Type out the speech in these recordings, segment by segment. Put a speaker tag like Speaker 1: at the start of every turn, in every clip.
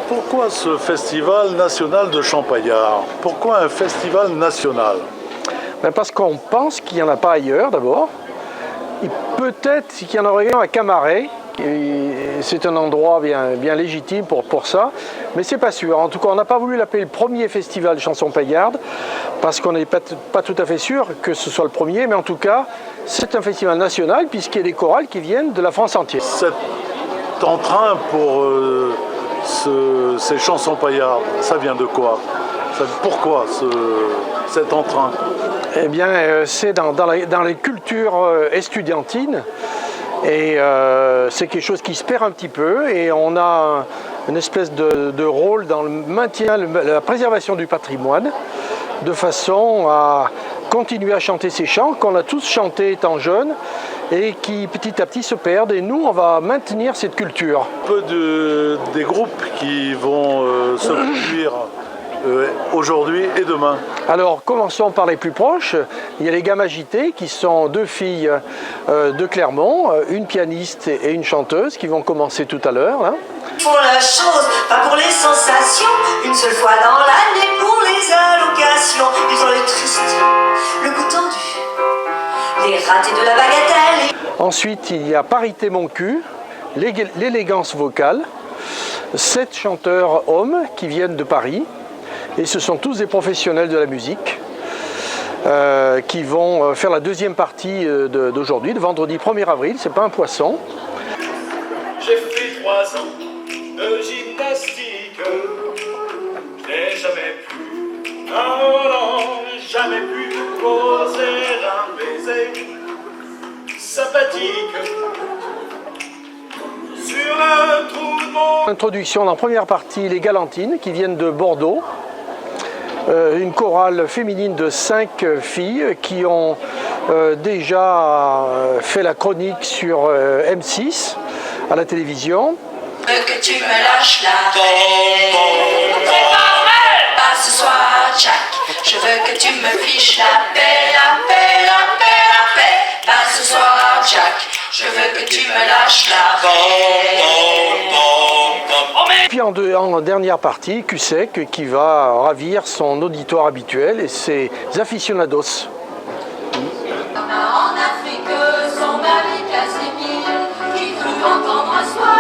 Speaker 1: pourquoi ce festival national de Champaillard? Pourquoi un festival national?
Speaker 2: Parce qu'on pense qu'il n'y en a pas ailleurs d'abord. Peut-être qu'il y en aurait un à Camaret. C'est un endroit bien légitime pour ça, mais c'est pas sûr. En tout cas, on n'a pas voulu l'appeler le premier festival de chansons paillardes, parce qu'on n'est pas tout à fait sûr que ce soit le premier, mais en tout cas, c'est un festival national, puisqu'il y a des chorales qui viennent de la France entière.
Speaker 1: Cet entrain pour ces chansons paillardes, ça vient de quoi? Pourquoi cet entrain?
Speaker 2: Eh bien, c'est dans les cultures estudiantines. Et c'est quelque chose qui se perd un petit peu et on a une espèce de rôle dans le maintien, la préservation du patrimoine, de façon à continuer à chanter ces chants qu'on a tous chantés étant jeunes et qui petit à petit se perdent. Et nous, on va maintenir cette culture.
Speaker 1: Un peu des groupes qui vont se produire aujourd'hui et demain.
Speaker 2: Alors commençons par les plus proches. Il y a les Gammes Agitées qui sont deux filles de Clermont, une pianiste et une chanteuse qui vont commencer tout à l'heure.
Speaker 3: Ils font la chose, pas pour les sensations, une seule fois dans l'année pour les allocations. Ils ont le triste, le goût tendu, les ratés de la bagatelle.
Speaker 2: Ensuite il y a Parité Mon Cul, l'élégance vocale, 7 chanteurs hommes qui viennent de Paris. Et ce sont tous des professionnels de la musique qui vont faire la deuxième partie d'aujourd'hui, de vendredi 1er avril, c'est pas un poisson.
Speaker 4: J'ai fait 3 ans de gymnastique, je n'ai jamais pu, non, jamais pu poser un baiser sympathique sur un trou de mon...
Speaker 2: Introduction dans la première partie, les Galantines qui viennent de Bordeaux. Une chorale féminine de 5 filles qui ont déjà fait la chronique sur M6 à la télévision.
Speaker 3: Que tu me lâches la paix. Pas ce soir, Jack. Je veux que tu me fiches la paix, la paix, la paix, la paix. Pas ce soir, Jack. Je veux que tu me lâches la paix.
Speaker 2: Puis en dernière partie, Cussec qui va ravir son auditoire habituel et ses aficionados.
Speaker 5: En Afrique, son mari Casimir, qui crut entendre un soir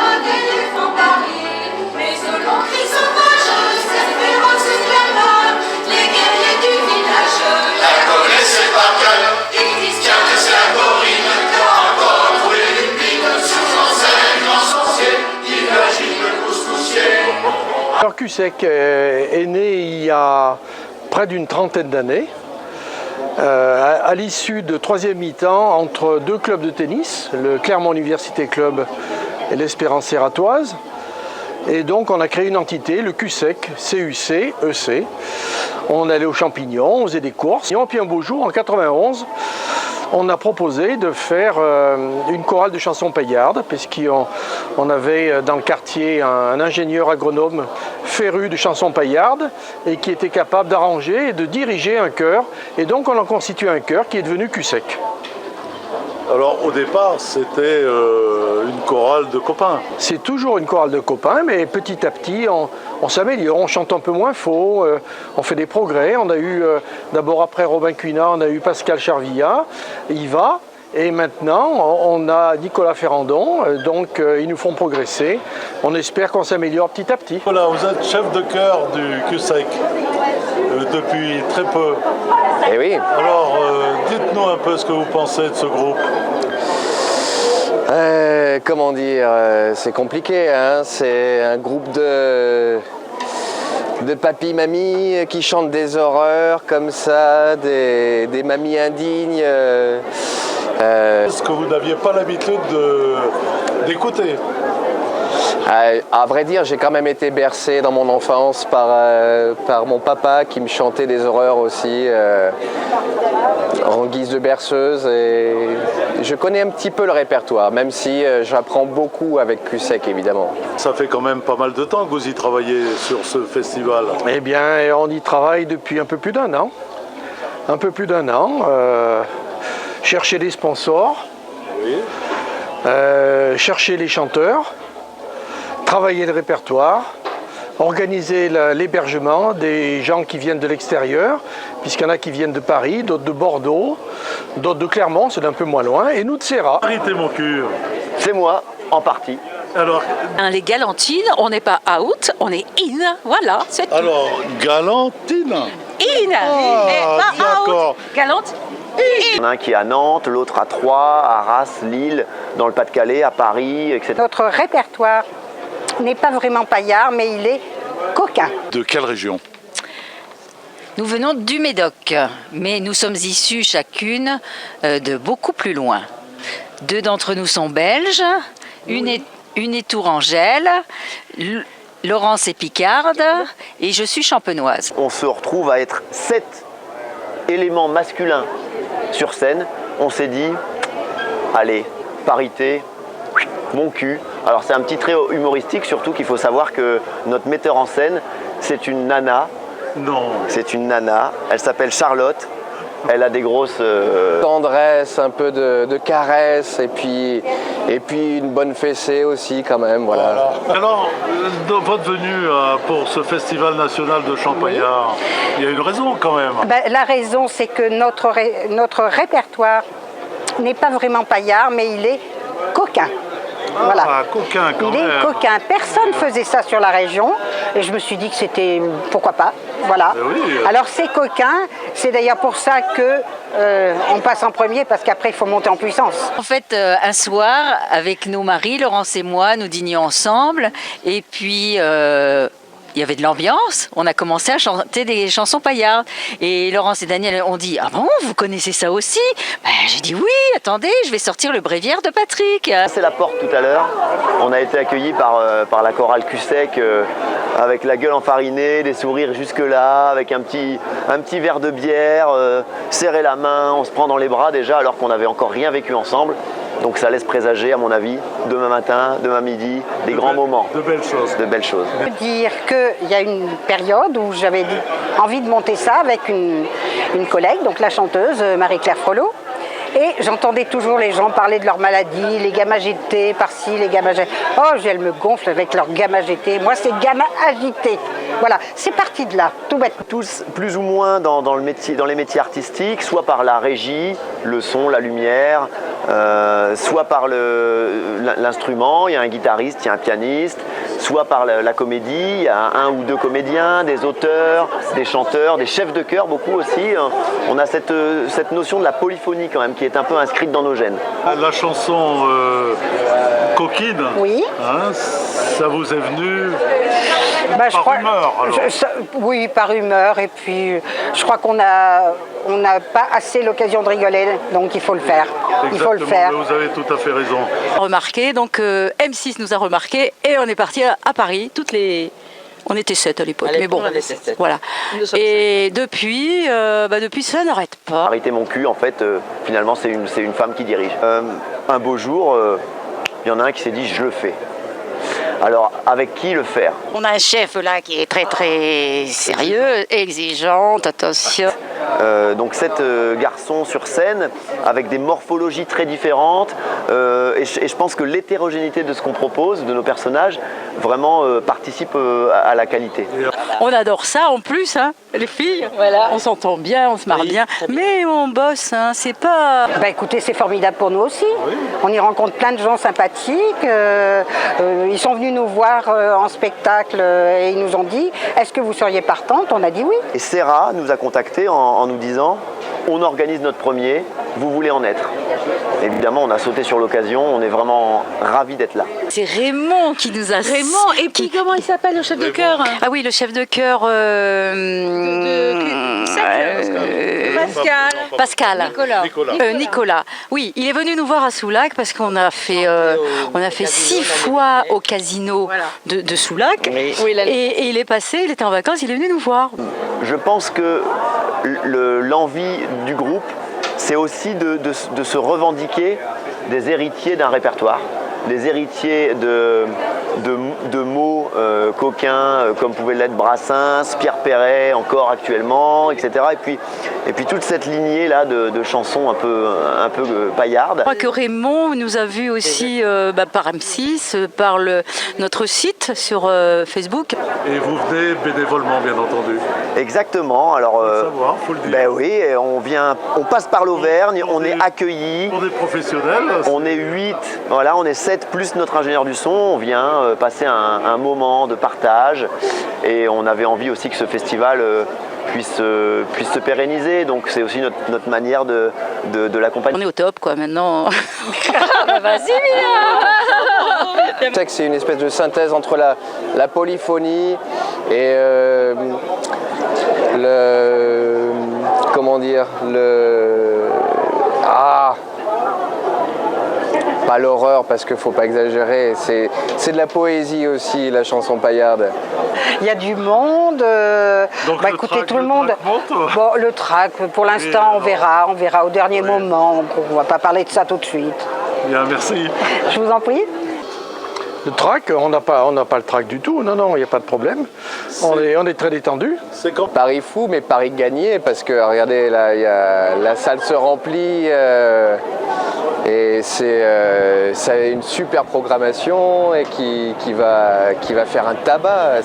Speaker 5: un éléphant Paris. Mais selon cri sauvage, ces féroces esclaves, les guerriers du village,
Speaker 4: La connaissait par cœur,
Speaker 5: ils disent
Speaker 4: tiens que c'est la Corinne, qui a encore trouvé une mine sous enseignement sorcier, il agit le couscoussier.
Speaker 2: Alors Cussec est né il y a près d'une trentaine d'années, à l'issue de 3e mi-temps entre 2 clubs de tennis, le Clermont Université Club et l'Espérance Serratoise. Et donc on a créé une entité, le CUSEC, CUC, EC. On allait aux champignons, on faisait des courses. Et puis un beau jour, en 91, on a proposé de faire une chorale de chansons paillardes, puisqu'on avait dans le quartier un ingénieur agronome féru de chansons paillardes et qui était capable d'arranger et de diriger un chœur. Et donc on a constitué un chœur qui est devenu CUSEC.
Speaker 1: Alors au départ, c'était une chorale de copains.
Speaker 2: C'est toujours une chorale de copains, mais petit à petit, on s'améliore, on chante un peu moins faux, on fait des progrès. On a eu, d'abord après Robin Cuinat, on a eu Pascal Charvilla, Yva, et maintenant on a Nicolas Ferrandon, donc ils nous font progresser. On espère qu'on s'améliore petit à petit.
Speaker 1: Voilà, vous êtes chef de chœur du CUSEC depuis très peu.
Speaker 6: Eh oui.
Speaker 1: Alors, dites-nous un peu ce que vous pensez de ce groupe.
Speaker 6: Comment dire, c'est compliqué, hein. C'est un groupe de papy-mamies qui chantent des horreurs comme ça, des mamies indignes.
Speaker 1: Est-ce que vous n'aviez pas l'habitude d'écouter?
Speaker 6: À vrai dire, j'ai quand même été bercé dans mon enfance par mon papa qui me chantait des horreurs aussi en guise de berceuse. Et je connais un petit peu le répertoire, même si j'apprends beaucoup avec CUSEC évidemment.
Speaker 1: Ça fait quand même pas mal de temps que vous y travaillez sur ce festival.
Speaker 2: Eh bien, on y travaille depuis un peu plus d'1 an. Un peu plus d'1 an. Chercher des sponsors,
Speaker 1: Oui.
Speaker 2: chercher les chanteurs, travailler le répertoire, organiser l'hébergement des gens qui viennent de l'extérieur, puisqu'il y en a qui viennent de Paris, d'autres de Bordeaux, d'autres de Clermont, c'est un peu moins loin, et nous de Serra.
Speaker 1: Arrêtez mon cul.
Speaker 7: C'est moi, en partie.
Speaker 1: Alors,
Speaker 8: Les galantines, on n'est pas out, on est in, voilà, c'est tout.
Speaker 1: alors Galantine.
Speaker 8: In,
Speaker 1: Ah,
Speaker 8: et pas
Speaker 1: d'accord.
Speaker 8: out. Galante.
Speaker 7: Il y en a un qui est à Nantes, l'autre à Troyes, à Arras, Lille, dans le Pas-de-Calais, à Paris, etc.
Speaker 9: Notre répertoire n'est pas vraiment paillard, mais il est coquin.
Speaker 1: De quelle région?
Speaker 10: Nous venons du Médoc, mais nous sommes issus chacune de beaucoup plus loin. 2 d'entre nous sont belges, une est tourangelle, Laurence est picarde et je suis champenoise.
Speaker 7: On se retrouve à être 7 éléments masculins sur scène. On s'est dit, allez, parité, mon cul. Alors c'est un petit trait humoristique, surtout qu'il faut savoir que notre metteur en scène, c'est une nana.
Speaker 1: Non.
Speaker 7: C'est une nana, elle s'appelle Charlotte. Elle a des grosses...
Speaker 6: Tendresse, un peu de caresse et puis une bonne fessée aussi quand même. Voilà.
Speaker 1: Alors, dans votre venue pour ce festival national de Champagnard, il y a une raison quand même.
Speaker 9: Ben, la raison, c'est que notre répertoire n'est pas vraiment paillard, mais il est coquin. Voilà.
Speaker 1: Ah, coquin quand
Speaker 9: Il
Speaker 1: même.
Speaker 9: est coquin. Personne ne faisait ça sur la région. Et je me suis dit que c'était... Pourquoi pas? Voilà.
Speaker 1: Oui.
Speaker 9: Alors c'est coquin. C'est d'ailleurs pour ça que on passe en premier, parce qu'après, il faut monter en puissance.
Speaker 10: En fait, un soir, avec nos maris, Laurence et moi, nous dînions ensemble et puis... il y avait de l'ambiance, on a commencé à chanter des chansons paillardes. Et Laurence et Daniel ont dit « Ah bon, vous connaissez ça aussi ?» J'ai dit « Oui, attendez, je vais sortir le bréviaire de Patrick. »
Speaker 7: C'est la porte tout à l'heure. On a été accueillis par la chorale Cusec avec la gueule enfarinée, des sourires jusque-là, avec un petit verre de bière, serrer la main, on se prend dans les bras déjà alors qu'on n'avait encore rien vécu ensemble. Donc ça laisse présager, à mon avis, demain matin, demain midi, des grands moments.
Speaker 1: De belles choses.
Speaker 7: De belles choses.
Speaker 9: Je peux dire qu'il y a une période où j'avais envie de monter ça avec une collègue, donc la chanteuse Marie-Claire Frollo. Et j'entendais toujours les gens parler de leur maladie, les gamins agités, par-ci, les gamins agités. Oh, elle me gonfle avec leurs gamins agités. Moi, c'est gamins agités. Voilà, c'est parti de là, tout bête.
Speaker 7: Tous plus ou moins dans les métiers artistiques, soit par la régie, le son, la lumière, soit par l'instrument, il y a un guitariste, il y a un pianiste, soit par la comédie, il y a 1 ou 2 comédiens, des auteurs, des chanteurs, des chefs de chœur, beaucoup aussi. On a cette notion de la polyphonie quand même qui est un peu inscrite dans nos gènes.
Speaker 1: La chanson Coquine,
Speaker 9: Oui.
Speaker 1: hein, ça vous est venu
Speaker 9: Bah,
Speaker 1: par humeur alors.
Speaker 9: Oui, par humeur. Et puis, je crois qu'on n'a pas assez l'occasion de rigoler, donc il faut le faire. Il faut le faire.
Speaker 1: Exactement, vous avez tout à fait raison.
Speaker 8: Remarqué, donc M6 nous a remarqué et on est parti à Paris, on était 7 à l'époque, mais bon, voilà. Et depuis ça n'arrête pas.
Speaker 7: Arrêtez mon cul, en fait, finalement, c'est une femme qui dirige. Un beau jour, il y en a un qui s'est dit « je le fais ». Alors, avec qui le faire?
Speaker 8: On a un chef là qui est très très sérieux, exigeant, attention.
Speaker 7: Donc 7 garçons sur scène avec des morphologies très différentes et je pense que l'hétérogénéité de ce qu'on propose, de nos personnages, vraiment participe à la qualité.
Speaker 8: On adore ça en plus, hein, les filles. Voilà. On s'entend bien, on se marre bien. Mais on bosse, hein, c'est pas...
Speaker 9: Bah, écoutez, c'est formidable pour nous aussi. On y rencontre plein de gens sympathiques. Ils sont venus nous voir en spectacle et ils nous ont dit « Est-ce que vous seriez partante ?» On a dit oui.
Speaker 7: Et Serra nous a contactés en nous disant « On organise notre premier, vous voulez en être ?» Évidemment, on a sauté sur l'occasion, on est vraiment ravis d'être là.
Speaker 10: C'est Raymond qui nous a...
Speaker 8: Raymond, et puis comment il s'appelle le chef de chœur?
Speaker 10: Ah oui, le chef de chœur... Pascal. Nicolas. Oui, il est venu nous voir à Soulac parce qu'on a fait 6 fois au casino de Soulac. Et il est passé, il était en vacances, il est venu nous voir.
Speaker 7: Je pense que l'envie du groupe, c'est aussi de se revendiquer des héritiers d'un répertoire. les héritiers de mots coquins comme pouvait l'être Brassens, Pierre Perret encore actuellement, etc. Et puis toute cette lignée là de chansons un peu paillardes.
Speaker 8: Je crois que Raymond nous a vus aussi par M6, par notre site sur Facebook.
Speaker 1: Et vous venez bénévolement, bien entendu.
Speaker 7: Exactement. Alors,
Speaker 1: Faut le savoir, faut le dire.
Speaker 7: Ben oui, on passe par l'Auvergne, on est accueillis.
Speaker 1: Pour des professionnels.
Speaker 7: On est 8, voilà, on est 7 plus notre ingénieur du son. On vient passer un moment de partage et on avait envie aussi que ce festival puisse se pérenniser. Donc c'est aussi notre manière de l'accompagner.
Speaker 8: On est au top quoi maintenant.
Speaker 10: Vas-y,
Speaker 6: Je sais que c'est une espèce de synthèse entre la polyphonie et pas l'horreur parce qu'il ne faut pas exagérer, c'est de la poésie aussi, la chanson paillarde.
Speaker 9: Il y a du monde.
Speaker 1: Donc
Speaker 9: Écoutez, tout le monde. Bon, le track, pour l'instant, on verra au dernier moment. On ne va pas parler de ça tout de suite.
Speaker 1: Bien, merci.
Speaker 9: Je vous en prie.
Speaker 2: Le track, on n'a pas le track du tout, non, il n'y a pas de problème. On est très détendu.
Speaker 1: C'est quand
Speaker 6: Paris fou, mais Paris gagné, parce que regardez, là, la salle se remplit et ça a une super programmation et qui va faire un tabac.